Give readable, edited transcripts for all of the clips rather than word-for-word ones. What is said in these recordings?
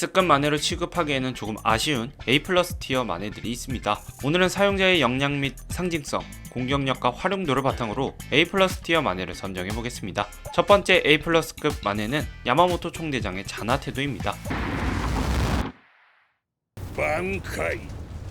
S급 만회로 취급하기에는 조금 아쉬운 A+ 티어 만회들이 있습니다. 오늘은 사용자의 역량 및 상징성, 공격력과 활용도를 바탕으로 A+ 티어 만회를 선정해보겠습니다. 첫 번째 A+급 만회는 야마모토 총대장의 자나 태도입니다. 挽回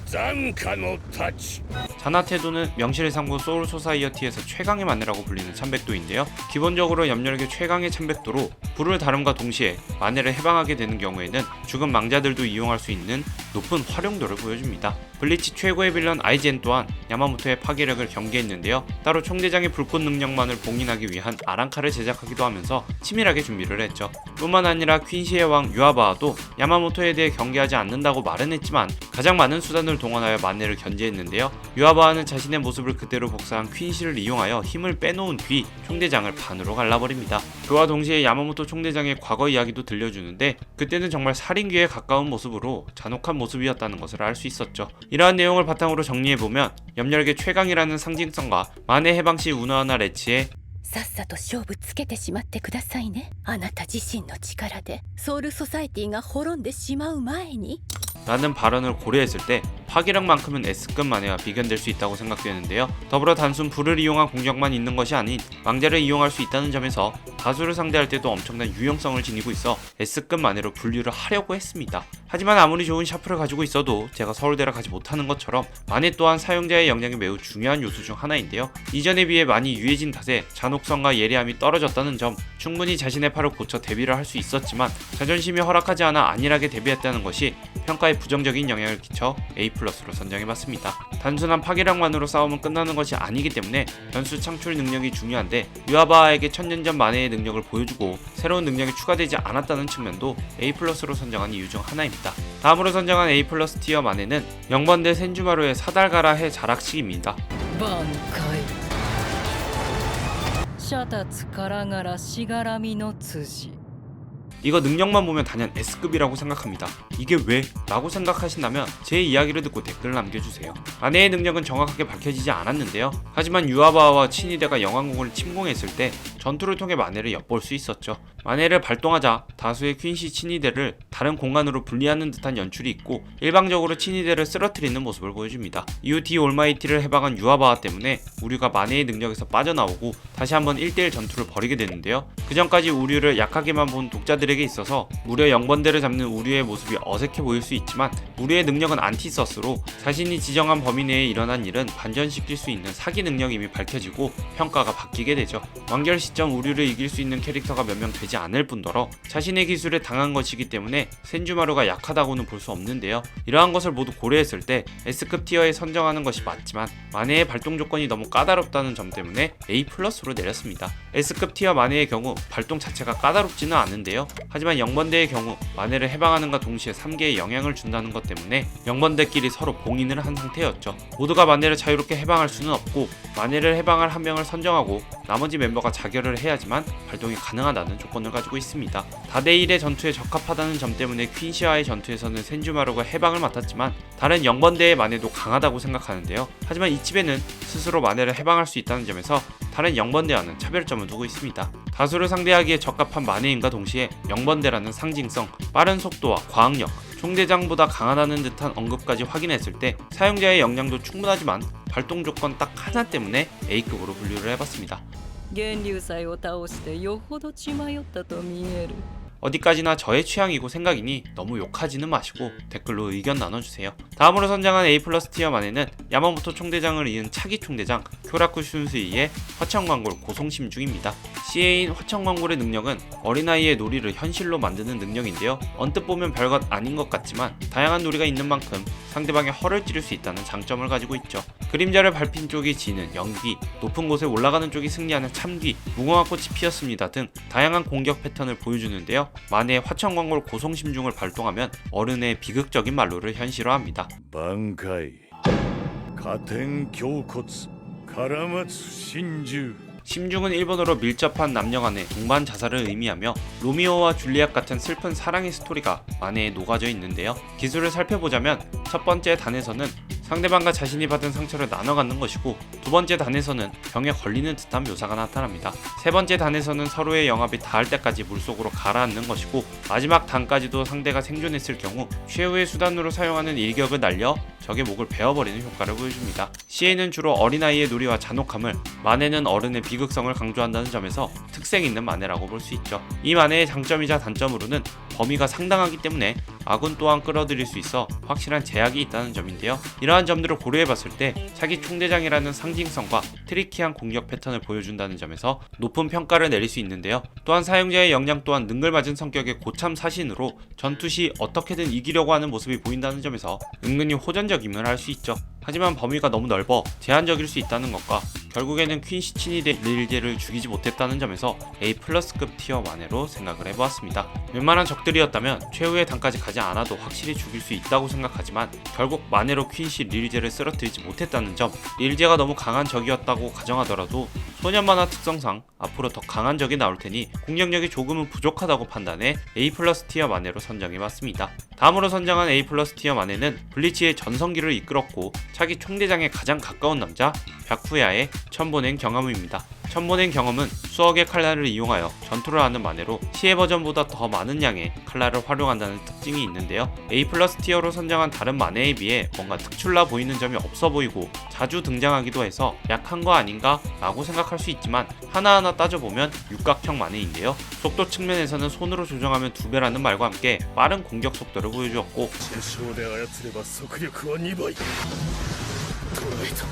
残火の太刀 자나 태도는 명실상부 소울 소사이어티에서 최강의 만회라고 불리는 참백도인데요. 기본적으로 염렬계 최강의 참백도로 불을 다름과 동시에 만회를 해방하게 되는 경우에는 죽은 망자들도 이용할 수 있는 높은 활용도를 보여줍니다. 블리치 최고의 빌런 아이젠 또한 야마모토의 파괴력을 경계했는데요. 따로 총대장의 불꽃 능력만을 봉인하기 위한 아랑카를 제작하기도 하면서 치밀하게 준비를 했죠. 뿐만 아니라 퀸시의 왕 유아바아도 야마모토에 대해 경계하지 않는다고 말은 했지만 가장 많은 수단을 동원하여 만회를 견제했는데요. 유아바아는 자신의 모습을 그대로 복사한 퀸시를 이용하여 힘을 빼놓은 뒤 총대장을 반으로 갈라버립니다. 그와 동시에 야마모토 총대장의 과거 이야기도 들려주는데 그때는 정말 살인귀에 가까운 모습으로 잔혹한 모습이었다는 것을 알 수 있었죠. 이러한 내용을 바탕으로 정리해보면 염렬계 최강이라는 상징성과 만회 해방 시 우노하나 레치의 さっさと勝負つけてしまってくださいね。あなた自身の力でソウルソサエティが滅んでしまう前に 라는 발언을 고려했을 때 파괴력만큼은 S급 만회와 비견될 수 있다고 생각되는데요. 더불어 단순 불을 이용한 공격만 있는 것이 아닌 망자를 이용할 수 있다는 점에서 다수를 상대할 때도 엄청난 유용성을 지니고 있어 S급 만회로 분류를 하려고 했습니다. 하지만 아무리 좋은 샤프를 가지고 있어도 제가 서울대라 가지 못하는 것처럼 만회 또한 사용자의 역량이 매우 중요한 요소 중 하나인데요. 이전에 비해 많이 유해진 탓에 잔혹성과 예리함이 떨어졌다는 점, 충분히 자신의 팔을 고쳐 데뷔를 할 수 있었지만 자존심이 허락하지 않아 안일하게 데뷔했다는 것이 평가에 부정적인 영향을 끼쳐 A+로 선정해봤습니다. 단순한 파괴력만으로 싸움은 끝나는 것이 아니기 때문에 변수 창출 능력이 중요한데 유아바아에게 천년전 만회의 능력을 보여주고 새로운 능력이 추가되지 않았다는 측면도 A+로 선정한 이유 중 하나입니다. 다음으로 선정한 A+ 티어 만회는 영번대 센주마루의 사달가라 해 자락식입니다. 挽回シャタツからがらしがらみの辻 이거 능력만 보면 단연 S급이라고 생각합니다. 이게 왜? 라고 생각하신다면 제 이야기를 듣고 댓글 남겨주세요. 만회의 능력은 정확하게 밝혀지지 않았는데요. 하지만 유아바아와 친위대가 영왕궁을 침공했을 때 전투를 통해 만회를 엿볼 수 있었죠. 만회를 발동하자 다수의 퀸시 친위대를 다른 공간으로 분리하는 듯한 연출이 있고 일방적으로 친위대를 쓰러뜨리는 모습을 보여줍니다. 이후 디 올마이티를 해방한 유아바아 때문에 우류가 만회의 능력에서 빠져나오고 다시 한번 1대1 전투를 벌이게 되는데요. 그 전까지 우류를 약하게만 본 독자들에게 있어서 무려 영번대를 잡는 우류의 모습이 어색해 보일 수 있지만 우류의 능력은 안티서스로 자신이 지정한 범위 내에 일어난 일은 반전시킬 수 있는 사기 능력임이 밝혀지고 평가가 바뀌게 되죠. 완결 시점 우류를 이길 수 있는 캐릭터가 몇 명 되지 않을 뿐더러 자신의 기술에 당한 것이기 때문에 센주마루가 약하다고는 볼 수 없는데요. 이러한 것을 모두 고려했을 때 S급 티어에 선정하는 것이 맞지만 만회의 발동 조건이 너무 까다롭다는 점 때문에 A+로 내렸습니다. S급 티어 만회의 경우 발동 자체가 까다롭지는 않은데요. 하지만 영번대의 경우 만회를 해방하는가 동시에 3개의 영향을 준다는 것 때문에 영번대끼리 서로 봉인을 한 상태였죠. 모두가 만회를 자유롭게 해방할 수는 없고 만회를 해방할 한 명을 선정하고 나머지 멤버가 자결을 해야지만 발동이 가능하다는 조건을 가지고 있습니다. 다대1의 전투에 적합하다는 점 때문에 퀸시와의 전투에서는 센주마루가 해방을 맡았지만 다른 영번대의 만회도 강하다고 생각하는데요. 하지만 이집에는 스스로 만회를 해방할 수 있다는 점에서 다른 영번대와는 차별점을 두고 있습니다. 다수를 상대하기에 적합한 만회임과 동시에 영번대라는 상징성, 빠른 속도와 과학력, 총대장보다 강하다는 듯한 언급까지 확인했을 때 사용자의 역량도 충분하지만 발동 조건 딱 하나 때문에 A급으로 분류를 해봤습니다. 源流祭を倒してよほど血迷ったと見える 어디까지나 저의 취향이고 생각이니 너무 욕하지는 마시고 댓글로 의견 나눠주세요. 다음으로 선정한 A+ 티어 만회는 야마모토 총대장을 이은 차기 총대장 쿄라쿠 슌스이의 화천광골 고송심중입니다. CA인 화천광골의 능력은 어린아이의 놀이를 현실로 만드는 능력인데요. 언뜻 보면 별것 아닌 것 같지만 다양한 놀이가 있는 만큼 상대방의 허를 찌를 수 있다는 장점을 가지고 있죠. 그림자를 밟힌 쪽이 지는 연기, 높은 곳에 올라가는 쪽이 승리하는 참귀, 무궁화꽃이 피었습니다 등 다양한 공격 패턴을 보여주는데요. 만에 화천광골 고송심중을 발동하면 어른의 비극적인 말로를 현실화합니다. 挽回加点胸骨絡松真珠 심중은 일본어로 밀접한 남녀 간의 동반 자살을 의미하며 로미오와 줄리엣 같은 슬픈 사랑의 스토리가 만회에 녹아져 있는데요. 기술을 살펴보자면 첫 번째 단에서는 상대방과 자신이 받은 상처를 나눠 갖는 것이고, 두 번째 단에서는 병에 걸리는 듯한 묘사가 나타납니다. 세 번째 단에서는 서로의 영합이 닿을 때까지 물속으로 가라앉는 것이고, 마지막 단까지도 상대가 생존했을 경우 최후의 수단으로 사용하는 일격을 날려 적의 목을 베어버리는 효과를 보여줍니다. 시에는 주로 어린아이의 놀이와 잔혹함을, 만해는 어른의 비극성을 강조한다는 점에서 특색 있는 만해라고 볼 수 있죠. 이 만해의 장점이자 단점으로는 범위가 상당하기 때문에 아군 또한 끌어들일 수 있어 확실한 제약이 있다는 점인데요. 이러한 점들을 고려해봤을 때 차기 총대장이라는 상징성과 트리키한 공격 패턴을 보여준다는 점에서 높은 평가를 내릴 수 있는데요. 또한 사용자의 역량 또한 능글맞은 성격의 고참 사신으로 전투 시 어떻게든 이기려고 하는 모습이 보인다는 점에서 은근히 호전적임을 할 수 있죠. 하지만 범위가 너무 넓어 제한적일 수 있다는 것과 결국에는 퀸시 친이대 릴제를 죽이지 못했다는 점에서 A+급 티어 만해로 생각을 해보았습니다. 웬만한 적들이었다면 최후의 단까지 가지 않아도 확실히 죽일 수 있다고 생각하지만 결국 만해로 퀸시 릴제를 쓰러뜨리지 못했다는 점, 릴제가 너무 강한 적이었다고 가정하더라도 소년 만화 특성상 앞으로 더 강한 적이 나올 테니 공격력이 조금은 부족하다고 판단해 A+ 티어 만해로 선정해봤습니다. 다음으로 선정한 A+ 티어 만해는 블리치의 전성기를 이끌었고 차기 총대장에 가장 가까운 남자 벽후야의 천보낸 경험입니다. 천보낸 경험은 수억의 칼날을 이용하여 전투를 하는 만해로 시의 버전보다 더 많은 양의 칼날을 활용한다는 특징이 있는데요. A+ 티어로 선정한 다른 만해에 비해 뭔가 특출나 보이는 점이 없어 보이고 자주 등장하기도 해서 약한 거 아닌가 라고 생각할 수 있지만 하나하나 따져보면 육각형 만해인데요. 속도 측면에서는 손으로 조정하면 2배라는 말과 함께 빠른 공격 속도를 보여주었고, 手掌で操れば速力は2倍トライト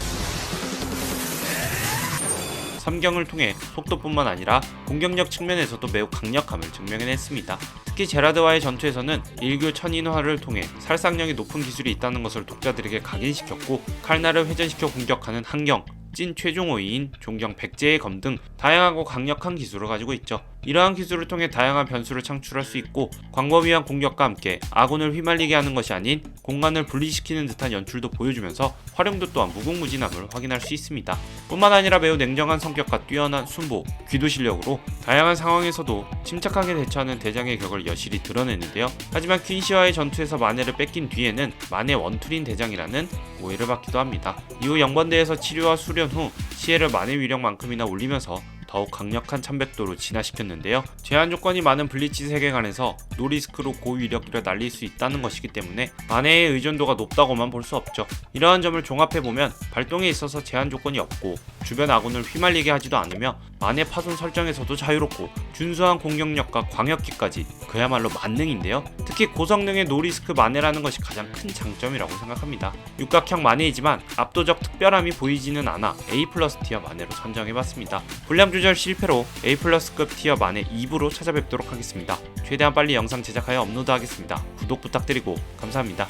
삼경을 통해 속도뿐만 아니라 공격력 측면에서도 매우 강력함을 증명해냈습니다. 특히 제라드와의 전투에서는 일교 천인화를 통해 살상력이 높은 기술이 있다는 것을 독자들에게 각인시켰고, 칼날을 회전시켜 공격하는 한경, 찐 최종호위인 종경 백제의 검 등 다양하고 강력한 기술을 가지고 있죠. 이러한 기술을 통해 다양한 변수를 창출할 수 있고, 광범위한 공격과 함께 아군을 휘말리게 하는 것이 아닌 공간을 분리시키는 듯한 연출도 보여주면서 활용도 또한 무궁무진함을 확인할 수 있습니다. 뿐만 아니라 매우 냉정한 성격과 뛰어난 순보, 귀도 실력으로 다양한 상황에서도 침착하게 대처하는 대장의 격을 여실히 드러내는데요. 하지만 퀸시와의 전투에서 만해를 뺏긴 뒤에는 만해 원툴인 대장이라는 오해를 받기도 합니다. 이후 영번대에서 치료와 수련 후 시해를 만해 위력만큼이나 올리면서 더욱 강력한 참백도로 진화시켰는데요. 제한 조건이 많은 블리치 세계관에서 노리스크로 고위력을 날릴 수 있다는 것이기 때문에 만해의 의존도가 높다고만 볼 수 없죠. 이러한 점을 종합해보면 발동에 있어서 제한 조건이 없고 주변 아군을 휘말리게 하지도 않으며 만해 파손 설정에서도 자유롭고 준수한 공격력과 광역기까지 그야말로 만능인데요. 특히 고성능의 노리스크 만해라는 것이 가장 큰 장점이라고 생각합니다. 육각형 만해이지만 압도적 특별함이 보이지는 않아 A+ 티어 만해로 선정해봤습니다. 분량 조절 실패로 A+급 티어 만해 2부로 찾아뵙도록 하겠습니다. 최대한 빨리 영상 제작하여 업로드하겠습니다. 구독 부탁드리고 감사합니다.